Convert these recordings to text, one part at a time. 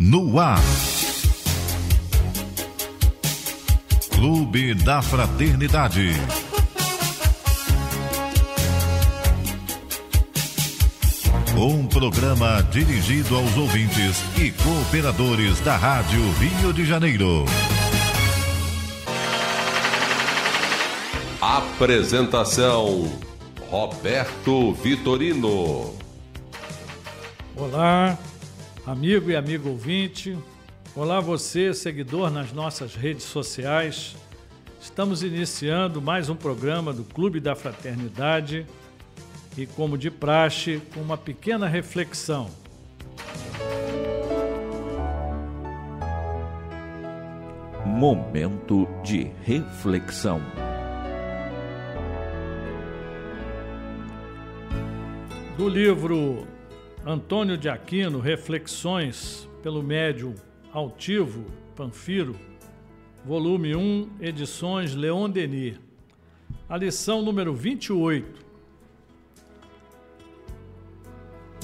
No ar. Clube da Fraternidade. Um programa dirigido aos ouvintes e cooperadores da Rádio Rio de Janeiro. Apresentação: Roberto Vitorino. Olá, amigo e amigo ouvinte. Olá você, seguidor nas nossas redes sociais. Estamos iniciando mais um programa do Clube da Fraternidade e, como de praxe, com uma pequena reflexão. Momento de reflexão. Do livro Antônio de Aquino, Reflexões pelo Médium Altivo Panfiro, volume 1, edições Leon Denis. A lição número 28.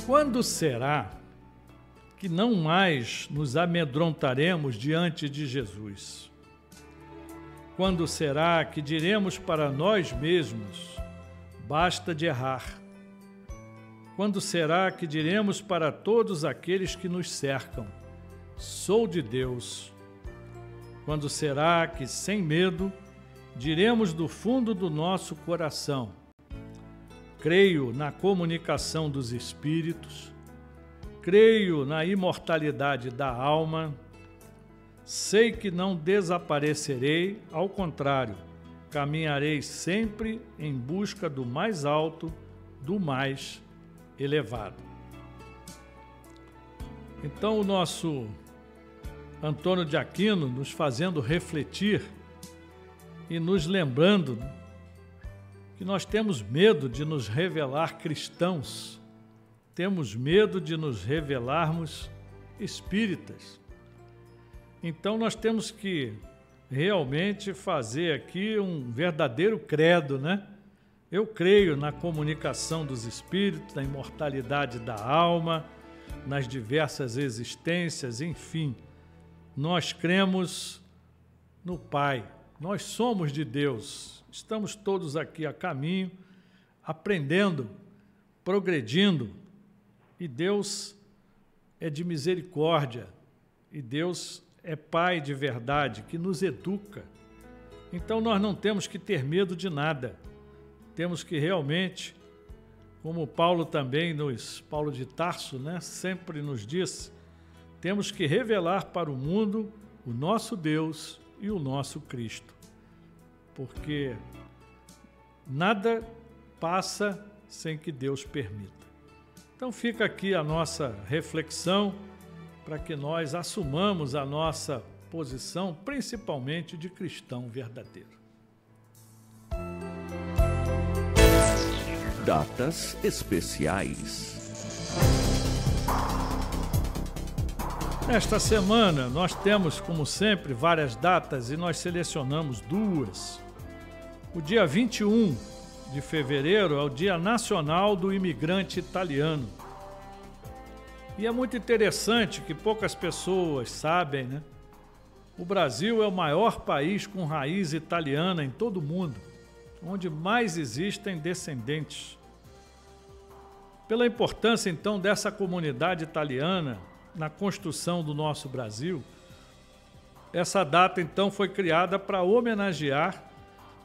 Quando será que não mais nos amedrontaremos diante de Jesus? Quando será que diremos para nós mesmos, basta de errar? Quando será que diremos para todos aqueles que nos cercam, sou de Deus? Quando será que, sem medo, diremos do fundo do nosso coração, creio na comunicação dos espíritos, creio na imortalidade da alma, sei que não desaparecerei, ao contrário, caminharei sempre em busca do mais alto, do mais elevado. Então, o nosso Antônio de Aquino nos fazendo refletir e nos lembrando que nós temos medo de nos revelar cristãos, temos medo de nos revelarmos espíritas. Então, nós temos que realmente fazer aqui um verdadeiro credo, né? Eu creio na comunicação dos espíritos, na imortalidade da alma, nas diversas existências, enfim. Nós cremos no Pai, nós somos de Deus, estamos todos aqui a caminho, aprendendo, progredindo, e Deus é de misericórdia, e Deus é Pai de verdade, que nos educa. Então nós não temos que ter medo de nada. Temos que realmente, como Paulo também Paulo de Tarso, né, sempre nos disse, temos que revelar para o mundo o nosso Deus e o nosso Cristo. Porque nada passa sem que Deus permita. Então fica aqui a nossa reflexão para que nós assumamos a nossa posição, principalmente de cristão verdadeiro. Datas especiais. Nesta semana, nós temos, como sempre, várias datas e nós selecionamos duas. O dia 21 de fevereiro é o Dia Nacional do Imigrante Italiano. E é muito interessante que poucas pessoas sabem, né? O Brasil é o maior país com raiz italiana em todo o mundo, onde mais existem descendentes. Pela importância, então, dessa comunidade italiana na construção do nosso Brasil, essa data, então, foi criada para homenagear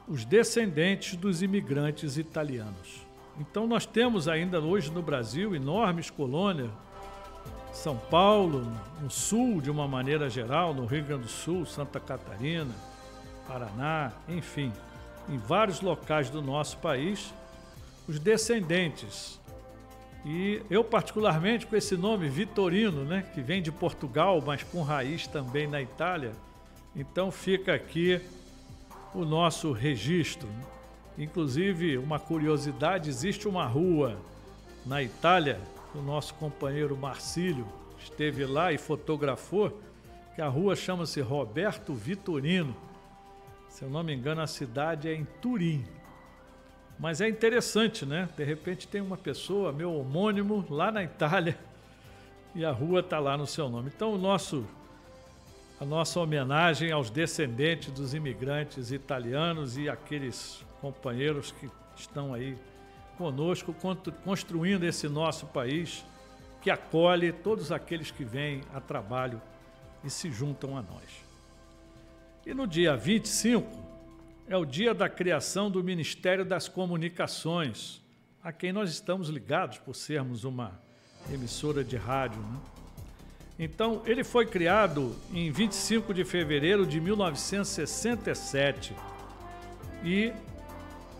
os descendentes dos imigrantes italianos. Então, nós temos ainda hoje no Brasil enormes colônias, São Paulo, no Sul, de uma maneira geral, no Rio Grande do Sul, Santa Catarina, Paraná, enfim, em vários locais do nosso país, os descendentes. E eu, particularmente, com esse nome Vitorino, né, que vem de Portugal, mas com raiz também na Itália, então fica aqui o nosso registro. Inclusive, uma curiosidade, existe uma rua na Itália, o nosso companheiro Marcílio esteve lá e fotografou, que a rua chama-se Roberto Vitorino. Se eu não me engano, a cidade é em Turim. Mas é interessante, né? De repente tem uma pessoa, meu homônimo, lá na Itália, e a rua está lá no seu nome. Então, a nossa homenagem aos descendentes dos imigrantes italianos e aqueles companheiros que estão aí conosco, construindo esse nosso país que acolhe todos aqueles que vêm a trabalho e se juntam a nós. E no dia 25 é o dia da criação do Ministério das Comunicações, a quem nós estamos ligados por sermos uma emissora de rádio, né? Então, ele foi criado em 25 de fevereiro de 1967 e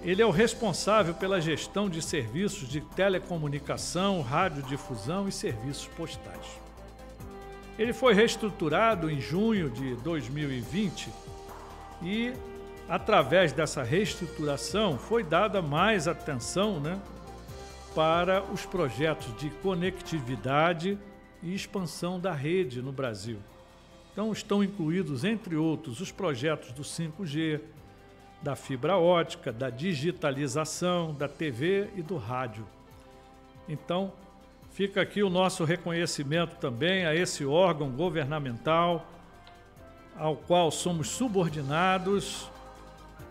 ele é o responsável pela gestão de serviços de telecomunicação, radiodifusão e serviços postais. Ele foi reestruturado em junho de 2020 e, através dessa reestruturação, foi dada mais atenção, né, para os projetos de conectividade e expansão da rede no Brasil. Então, estão incluídos, entre outros, os projetos do 5G, da fibra ótica, da digitalização, da TV e do rádio. Então, fica aqui o nosso reconhecimento também a esse órgão governamental ao qual somos subordinados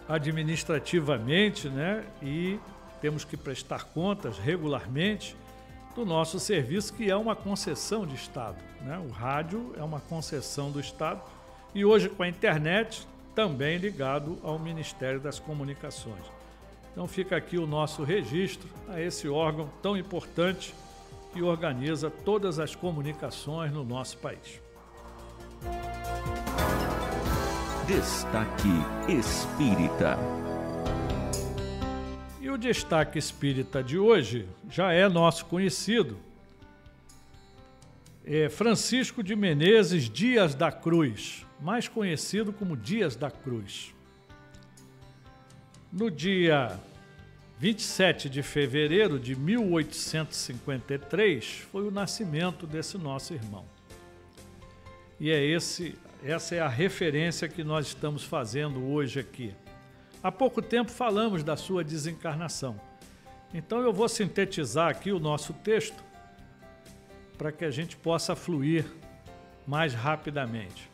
administrativamente, né? E temos que prestar contas regularmente do nosso serviço, que é uma concessão de Estado, né? O rádio é uma concessão do Estado e hoje com a internet também ligado ao Ministério das Comunicações. Então fica aqui o nosso registro a esse órgão tão importante que organiza todas as comunicações no nosso país. Destaque Espírita. E o destaque espírita de hoje já é nosso conhecido. É Francisco de Menezes Dias da Cruz, mais conhecido como Dias da Cruz. No dia 27 de fevereiro de 1853 foi o nascimento desse nosso irmão. E essa é a referência que nós estamos fazendo hoje aqui. Há pouco tempo falamos da sua desencarnação. Então eu vou sintetizar aqui o nosso texto para que a gente possa fluir mais rapidamente.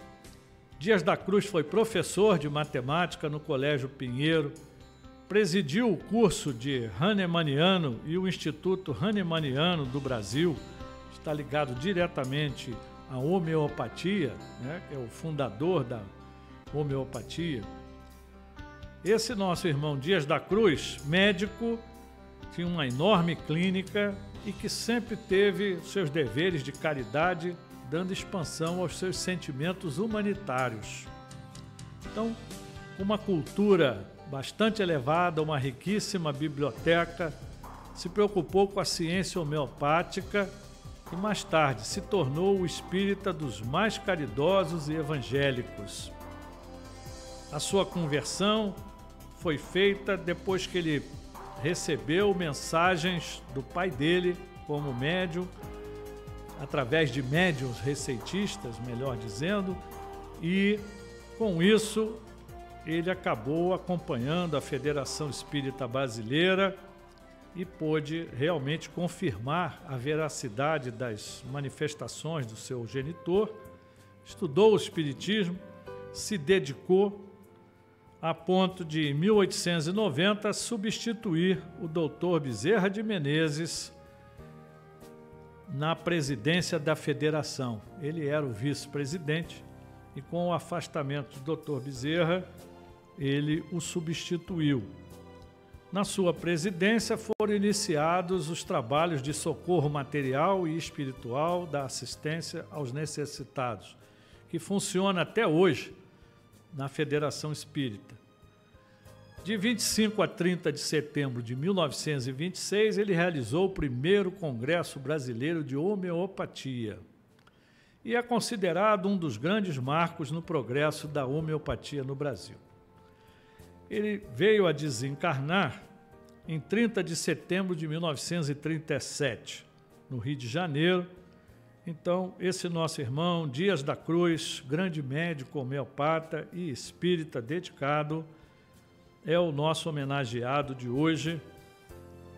Dias da Cruz foi professor de matemática no Colégio Pinheiro, presidiu o curso de Hahnemanniano e o Instituto Hahnemanniano do Brasil, está ligado diretamente à homeopatia, né? É o fundador da homeopatia. Esse nosso irmão Dias da Cruz, médico, tinha uma enorme clínica e que sempre teve seus deveres de caridade, dando expansão aos seus sentimentos humanitários. Então, uma cultura bastante elevada, uma riquíssima biblioteca, se preocupou com a ciência homeopática e mais tarde se tornou o espírita dos mais caridosos e evangélicos. A sua conversão foi feita depois que ele recebeu mensagens do pai dele como médium, através de médiuns receitistas, melhor dizendo, e com isso ele acabou acompanhando a Federação Espírita Brasileira e pôde realmente confirmar a veracidade das manifestações do seu genitor, estudou o Espiritismo, se dedicou a ponto de, em 1890, substituir o doutor Bezerra de Menezes na presidência da Federação. Ele era o vice-presidente e, com o afastamento do Dr. Bezerra, ele o substituiu. Na sua presidência foram iniciados os trabalhos de socorro material e espiritual da assistência aos necessitados, que funciona até hoje na Federação Espírita. De 25 a 30 de setembro de 1926, ele realizou o primeiro Congresso Brasileiro de Homeopatia e é considerado um dos grandes marcos no progresso da homeopatia no Brasil. Ele veio a desencarnar em 30 de setembro de 1937, no Rio de Janeiro. Então, esse nosso irmão, Dias da Cruz, grande médico homeopata e espírita dedicado, é o nosso homenageado de hoje,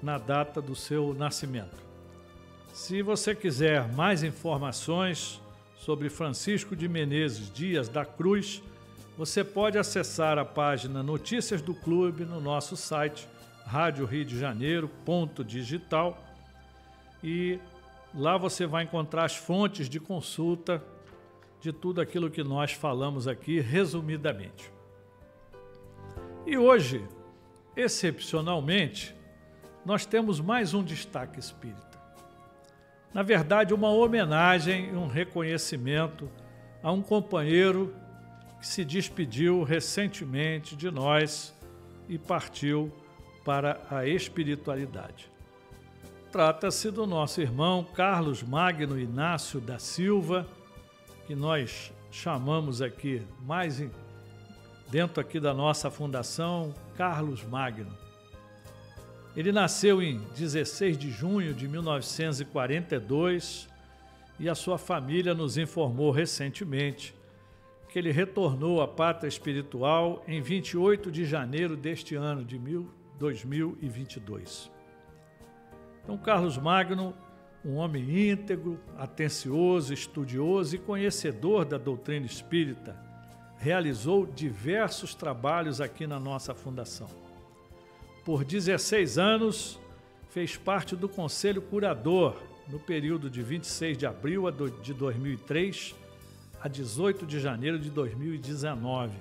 na data do seu nascimento. Se você quiser mais informações sobre Francisco de Menezes Dias da Cruz, você pode acessar a página Notícias do Clube no nosso site radioriodejaneiro.digital e lá você vai encontrar as fontes de consulta de tudo aquilo que nós falamos aqui resumidamente. E hoje, excepcionalmente, nós temos mais um destaque espírita. Na verdade, uma homenagem e um reconhecimento a um companheiro que se despediu recentemente de nós e partiu para a espiritualidade. Trata-se do nosso irmão Carlos Magno Inácio da Silva, que nós chamamos aqui dentro aqui da nossa fundação, Carlos Magno. Ele nasceu em 16 de junho de 1942 e a sua família nos informou recentemente que ele retornou à pátria espiritual em 28 de janeiro deste ano de 2022. Então, Carlos Magno, um homem íntegro, atencioso, estudioso e conhecedor da doutrina espírita, realizou diversos trabalhos aqui na nossa fundação. Por 16 anos, fez parte do Conselho Curador no período de 26 de abril de 2003 a 18 de janeiro de 2019.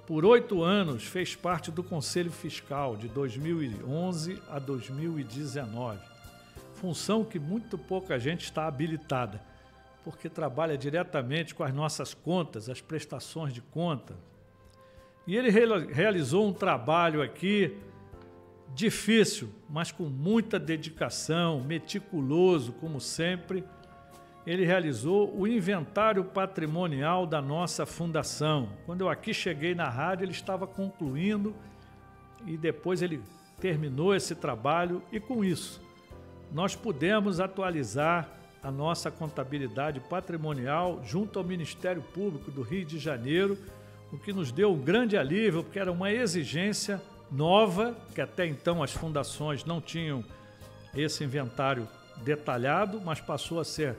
Por 8 anos, fez parte do Conselho Fiscal de 2011 a 2019, função que muito pouca gente está habilitada, porque trabalha diretamente com as nossas contas, as prestações de conta. E ele realizou um trabalho aqui difícil, mas com muita dedicação, meticuloso, como sempre. Ele realizou o inventário patrimonial da nossa fundação. Quando eu aqui cheguei na rádio, ele estava concluindo e depois ele terminou esse trabalho e com isso nós pudemos atualizar a nossa contabilidade patrimonial junto ao Ministério Público do Rio de Janeiro, o que nos deu um grande alívio, porque era uma exigência nova, que até então as fundações não tinham esse inventário detalhado, mas passou a ser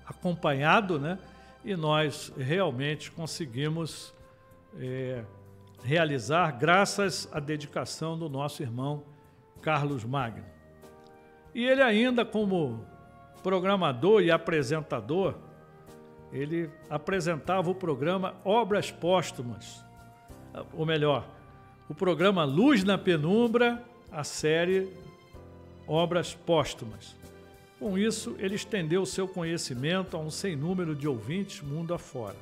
acompanhado, né? E nós realmente conseguimos realizar graças à dedicação do nosso irmão Carlos Magno. E ele ainda, como programador e apresentador, ele apresentava o programa Obras Póstumas, ou melhor, o programa Luz na Penumbra, a série Obras Póstumas. Com isso, ele estendeu seu conhecimento a um sem número de ouvintes mundo afora.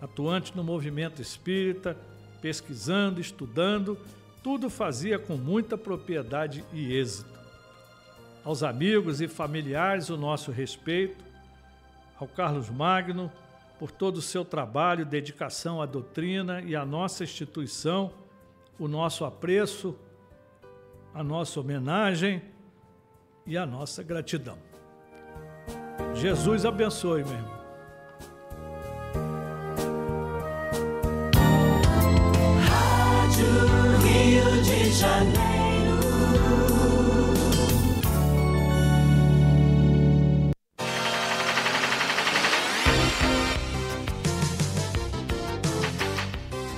Atuante no movimento espírita, pesquisando, estudando, tudo fazia com muita propriedade e êxito. Aos amigos e familiares, o nosso respeito, ao Carlos Magno, por todo o seu trabalho, dedicação à doutrina e à nossa instituição, o nosso apreço, a nossa homenagem e a nossa gratidão. Jesus abençoe, meu irmão. Rádio Rio de Janeiro.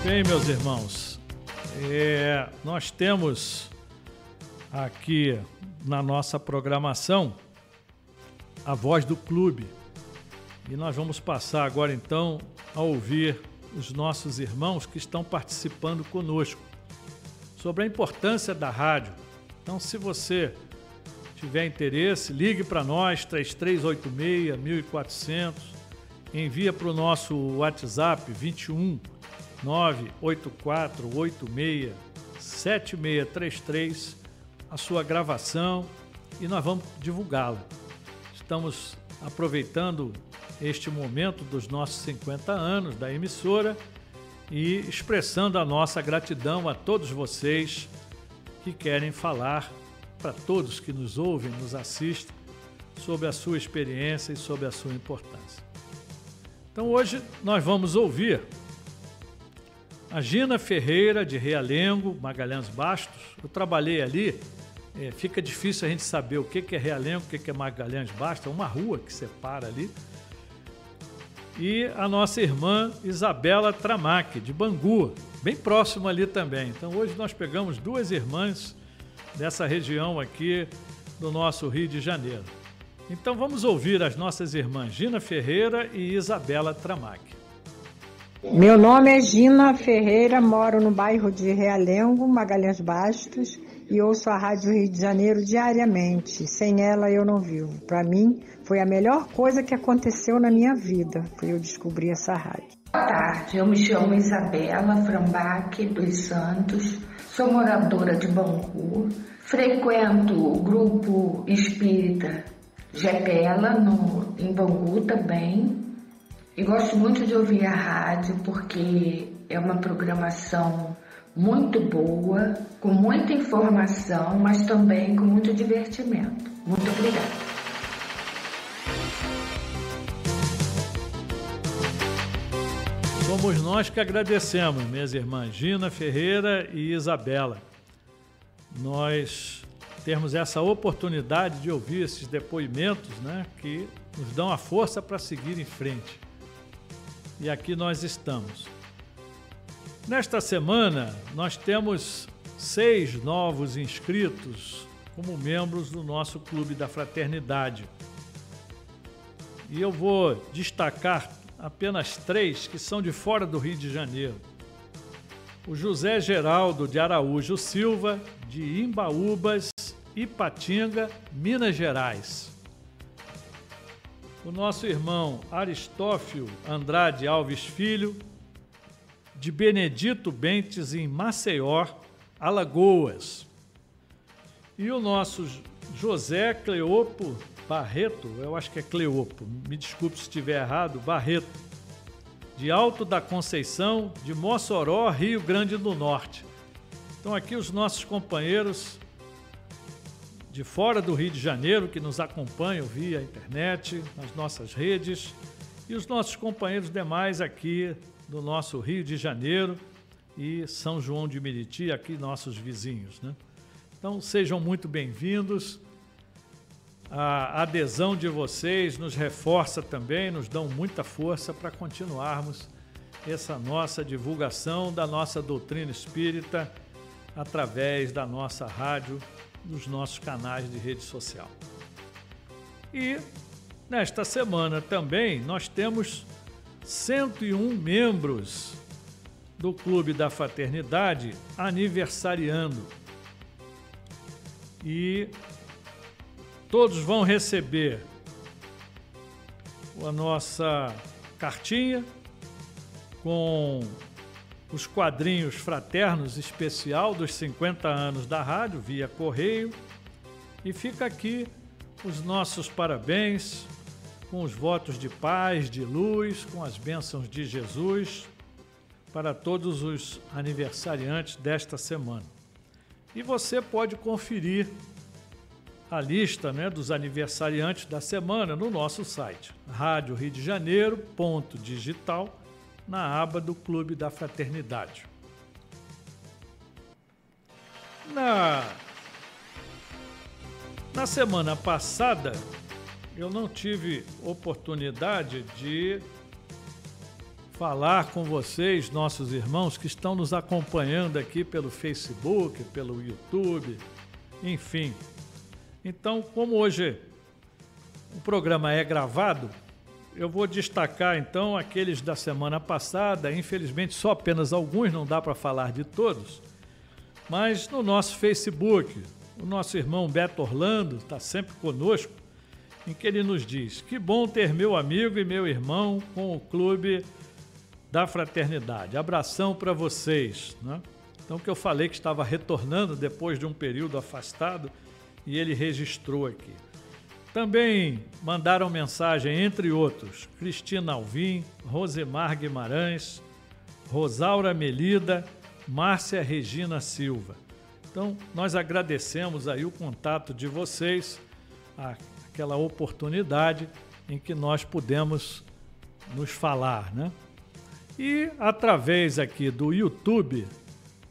Bem, meus irmãos, nós temos aqui na nossa programação a Voz do Clube e nós vamos passar agora então a ouvir os nossos irmãos que estão participando conosco sobre a importância da rádio. Então, se você tiver interesse, ligue para nós, 3386-1400, envia para o nosso WhatsApp 21 984867633 a sua gravação e nós vamos divulgá-la. Estamos aproveitando este momento dos nossos 50 anos da emissora e expressando a nossa gratidão a todos vocês que querem falar para todos que nos ouvem, nos assistem, sobre a sua experiência e sobre a sua importância. Então hoje nós vamos ouvir a Gina Ferreira, de Realengo, Magalhães Bastos. Eu trabalhei ali fica difícil a gente saber o que é Realengo, o que é Magalhães Bastos, uma rua que separa ali. E a nossa irmã Isabela Tramac, de Bangu, bem próximo ali também. Então hoje nós pegamos 2 irmãs dessa região aqui do nosso Rio de Janeiro. Então vamos ouvir as nossas irmãs Gina Ferreira e Isabela Tramac. Meu nome é Gina Ferreira, moro no bairro de Realengo, Magalhães Bastos, e ouço a Rádio Rio de Janeiro diariamente. Sem ela eu não vivo. Para mim, foi a melhor coisa que aconteceu na minha vida, foi eu descobrir essa rádio. Boa tarde, eu me chamo Isabela Frambach dos Santos, sou moradora de Bangu, frequento o grupo espírita Gepela, em Bangu também, e gosto muito de ouvir a rádio porque é uma programação muito boa, com muita informação, mas também com muito divertimento. Muito obrigada. Somos nós que agradecemos, minhas irmãs Gina Ferreira e Isabela. Nós temos essa oportunidade de ouvir esses depoimentos, né, que nos dão a força para seguir em frente. E aqui nós estamos. Nesta semana, nós temos 6 novos inscritos como membros do nosso Clube da Fraternidade. E eu vou destacar apenas 3 que são de fora do Rio de Janeiro. O José Geraldo de Araújo Silva, de Imbaúbas, Ipatinga, Minas Gerais. O nosso irmão Aristófilo Andrade Alves Filho, de Benedito Bentes, em Maceió, Alagoas. E o nosso José Cleopo Barreto, eu acho que é Cleopo, me desculpe se estiver errado, Barreto, de Alto da Conceição, de Mossoró, Rio Grande do Norte. Então aqui os nossos companheiros de fora do Rio de Janeiro, que nos acompanham via internet, nas nossas redes, e os nossos companheiros demais aqui do nosso Rio de Janeiro e São João de Meriti, aqui nossos vizinhos, né? Então sejam muito bem-vindos. A adesão de vocês nos reforça também, nos dão muita força para continuarmos essa nossa divulgação da nossa doutrina espírita através da nossa rádio, dos nossos canais de rede social. E nesta semana também nós temos 101 membros do Clube da Fraternidade aniversariando. E todos vão receber a nossa cartinha com os quadrinhos fraternos especial dos 50 anos da rádio, via correio. E fica aqui os nossos parabéns, com os votos de paz, de luz, com as bênçãos de Jesus, para todos os aniversariantes desta semana. E você pode conferir a lista, né, dos aniversariantes da semana no nosso site, radioriodejaneiro.digital, na aba do Clube da Fraternidade. Na semana passada, eu não tive oportunidade de falar com vocês, nossos irmãos que estão nos acompanhando aqui pelo Facebook, pelo YouTube, enfim. Então, como hoje o programa é gravado, eu vou destacar então aqueles da semana passada, infelizmente só apenas alguns, não dá para falar de todos, mas no nosso Facebook, o nosso irmão Beto Orlando está sempre conosco, em que ele nos diz: que bom ter meu amigo e meu irmão com o Clube da Fraternidade. Abração para vocês, né? Então, que eu falei que estava retornando depois de um período afastado, e ele registrou aqui. Também mandaram mensagem, entre outros, Cristina Alvim, Rosemar Guimarães, Rosaura Melida, Márcia Regina Silva. Então, nós agradecemos aí o contato de vocês, aquela oportunidade em que nós pudemos nos falar, né? E através aqui do YouTube,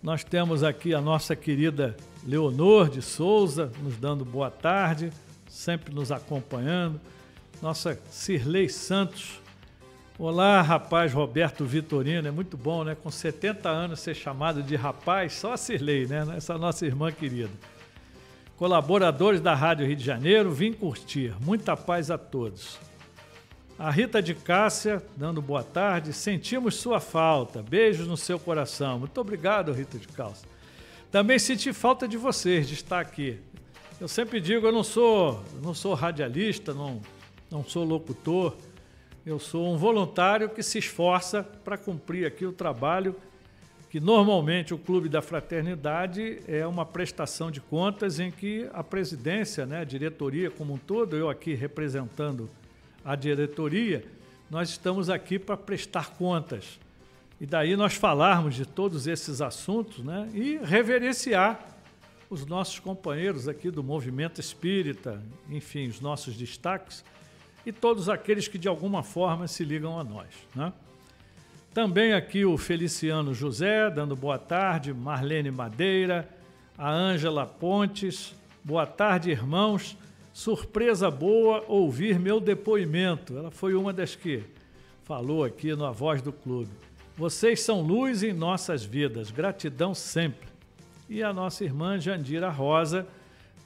nós temos aqui a nossa querida Leonor de Souza, nos dando boa tarde, sempre nos acompanhando. Nossa Cirlei Santos. Olá, rapaz Roberto Vitorino. É muito bom, né? Com 70 anos ser chamado de rapaz, só a Cirlei, né? Essa nossa irmã querida. Colaboradores da Rádio Rio de Janeiro, vim curtir. Muita paz a todos. A Rita de Cássia, dando boa tarde. Sentimos sua falta. Beijos no seu coração. Muito obrigado, Rita de Cássia. Também senti falta de vocês, de estar aqui. Eu sempre digo, eu não sou radialista, não sou locutor. Eu sou um voluntário que se esforça para cumprir aqui o trabalho que normalmente o Clube da Fraternidade é uma prestação de contas em que a presidência, né, a diretoria como um todo, eu aqui representando a diretoria, nós estamos aqui para prestar contas. E daí nós falarmos de todos esses assuntos, né, e reverenciar os nossos companheiros aqui do Movimento Espírita, enfim, os nossos destaques, e todos aqueles que de alguma forma se ligam a nós, né? Também aqui o Feliciano José, dando boa tarde, Marlene Madeira, a Ângela Pontes, boa tarde, irmãos, surpresa boa ouvir meu depoimento. Ela foi uma das que falou aqui na Voz do Clube. Vocês são luz em nossas vidas, gratidão sempre. E a nossa irmã Jandira Rosa,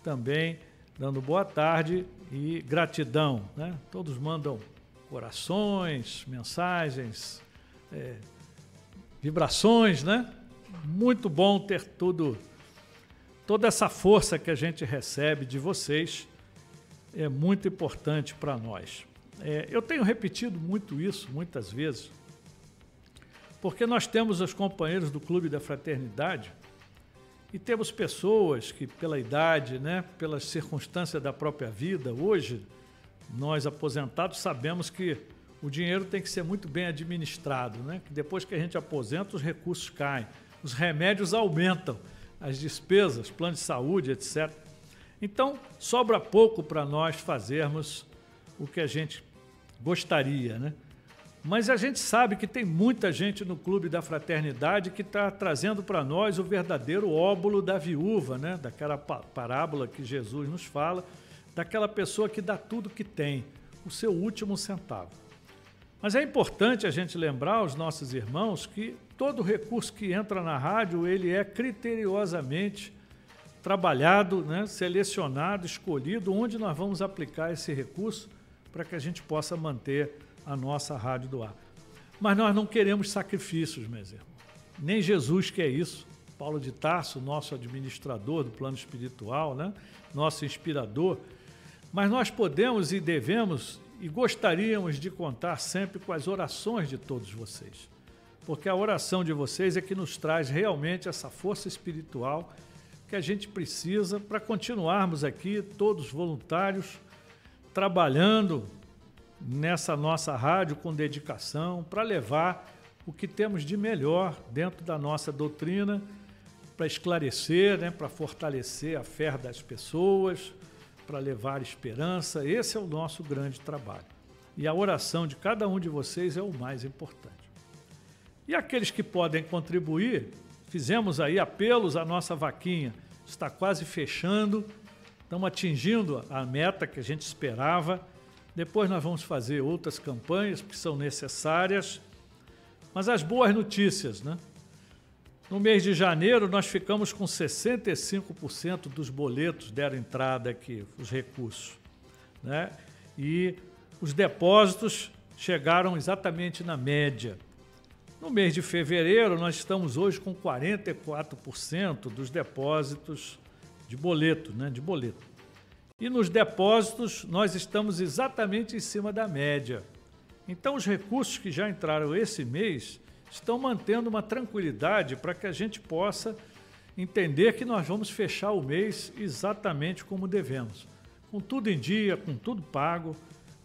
também dando boa tarde e gratidão, né? Todos mandam corações, mensagens, vibrações, né? Muito bom ter toda essa força que a gente recebe de vocês, é muito importante para nós. Eu tenho repetido muito isso, muitas vezes, porque nós temos os companheiros do Clube da Fraternidade e temos pessoas que, pela idade, né, pelas circunstâncias da própria vida, hoje, nós aposentados sabemos que o dinheiro tem que ser muito bem administrado, né? Que depois que a gente aposenta, os recursos caem, os remédios aumentam, as despesas, plano de saúde, etc. Então, sobra pouco para nós fazermos o que a gente gostaria, né? Mas a gente sabe que tem muita gente no Clube da Fraternidade que está trazendo para nós o verdadeiro óbolo da viúva, né? Daquela parábola que Jesus nos fala, daquela pessoa que dá tudo que tem, o seu último centavo. Mas é importante a gente lembrar aos nossos irmãos que todo recurso que entra na rádio, ele é criteriosamente trabalhado, né, selecionado, escolhido, onde nós vamos aplicar esse recurso para que a gente possa manter a nossa rádio do ar. Mas nós não queremos sacrifícios, meus irmãos. Nem Jesus quer isso. Paulo de Tarso, nosso administrador do plano espiritual, né, nosso inspirador. Mas nós podemos e devemos e gostaríamos de contar sempre com as orações de todos vocês, porque a oração de vocês é que nos traz realmente essa força espiritual que a gente precisa para continuarmos aqui, todos voluntários, trabalhando nessa nossa rádio com dedicação, para levar o que temos de melhor dentro da nossa doutrina, para esclarecer, né, para fortalecer a fé das pessoas, para levar esperança. Esse é o nosso grande trabalho. E a oração de cada um de vocês é o mais importante. E aqueles que podem contribuir, fizemos aí apelos à nossa vaquinha, está quase fechando, estamos atingindo a meta que a gente esperava. Depois nós vamos fazer outras campanhas que são necessárias, mas as boas notícias, né? No mês de janeiro, nós ficamos com 65% dos boletos deram entrada aqui, os recursos, né? E os depósitos chegaram exatamente na média. No mês de fevereiro, nós estamos hoje com 44% dos depósitos de boleto, né? De boleto. E nos depósitos, nós estamos exatamente em cima da média. Então, os recursos que já entraram esse mês estão mantendo uma tranquilidade para que a gente possa entender que nós vamos fechar o mês exatamente como devemos, com tudo em dia, com tudo pago,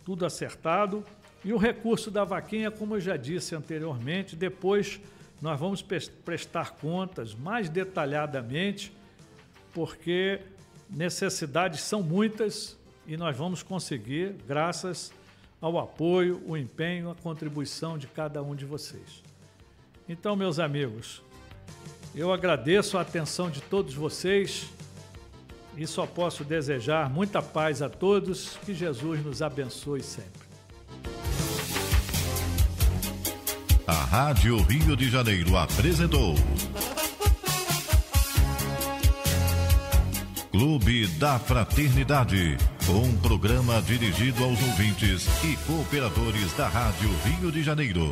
tudo acertado, e o recurso da vaquinha, como eu já disse anteriormente, depois nós vamos prestar contas mais detalhadamente, porque necessidades são muitas e nós vamos conseguir, graças ao apoio, o empenho, a contribuição de cada um de vocês. Então, meus amigos, eu agradeço a atenção de todos vocês, E só posso desejar muita paz a todos, que Jesus nos abençoe sempre. A Rádio Rio de Janeiro apresentou Clube da Fraternidade, um programa dirigido aos ouvintes e cooperadores da Rádio Rio de Janeiro.